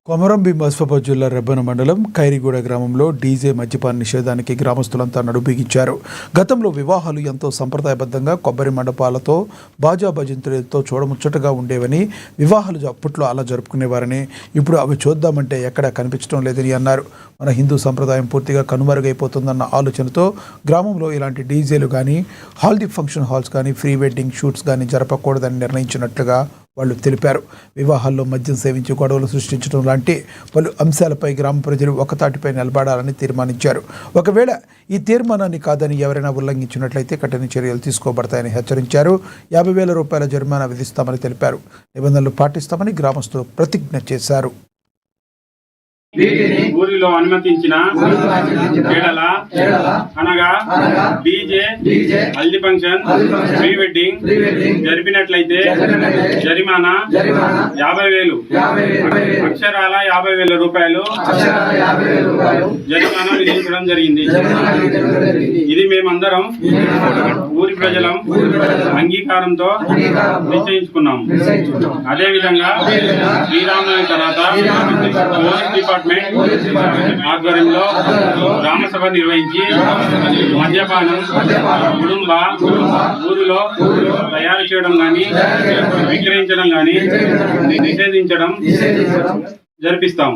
కొమరంభీం ఆసిఫాబాద్ జిల్లా రెబ్బెన మండలం ఖైరిగూడ గ్రామంలో డీజే మద్యపాన నిషేధానికి గ్రామస్తులంతా నడుబిగించారు. గతంలో వివాహాలు ఎంతో సంప్రదాయబద్ధంగా కొబ్బరి మండపాలతో బాజా భజంత్రులతో చూడముచ్చటగా ఉండేవని, వివాహాలు అప్పట్లో అలా జరుపుకునేవారని, ఇప్పుడు అవి చూద్దామంటే ఎక్కడా కనిపించడం లేదని అన్నారు. మన హిందూ సంప్రదాయం పూర్తిగా కనుమరుగైపోతుందన్న ఆలోచనతో గ్రామంలో ఇలాంటి డీజేలు కానీ, హాల్దీ ఫంక్షన్ హాల్స్ కానీ, ప్రీ వెడ్డింగ్ షూట్స్ కానీ జరపకూడదని నిర్ణయించినట్లుగా వాళ్ళు తెలిపారు. వివాహాల్లో మద్యం సేవించి గొడవలు సృష్టించడం లాంటి పలు అంశాలపై గ్రామ ప్రజలు ఒకతాటిపై నిలబడాలని తీర్మానించారు. ఒకవేళ ఈ తీర్మానాన్ని కాదని ఎవరైనా ఉల్లంఘించినట్లయితే కఠిన చర్యలు తీసుకోబడతాయని హెచ్చరించారు. 50,000 రూపాయల జరిమానా విధిస్తామని తెలిపారు. నిబంధనలు పాటిస్తామని గ్రామస్తులు ప్రతిజ్ఞ చేశారు. ఊరిలో అనుమతించిన కేడల అనగా DJ haldi function pre wedding జరిపినట్లయితే జరిమానా 50,000 అక్షరాల 50,000 రూపాయలు జరిమానా విధించడం జరిగింది. ఇది మేమందరం ఊరి ప్రజలం అంగీకారంతో నిశ్చయించుకున్నాం. అదేవిధంగా శ్రీరామనవమి తర్వాత పోలీస్ డిపార్ట్మెంట్ ఆధ్వర్యంలో గ్రామ సభ నిర్వహించి మద్యపానం కుటుంబ ఊరిలో తయారు చేయడం కానీ విక్రయించడం కానీ నిషేధించడం జరిపిస్తాం.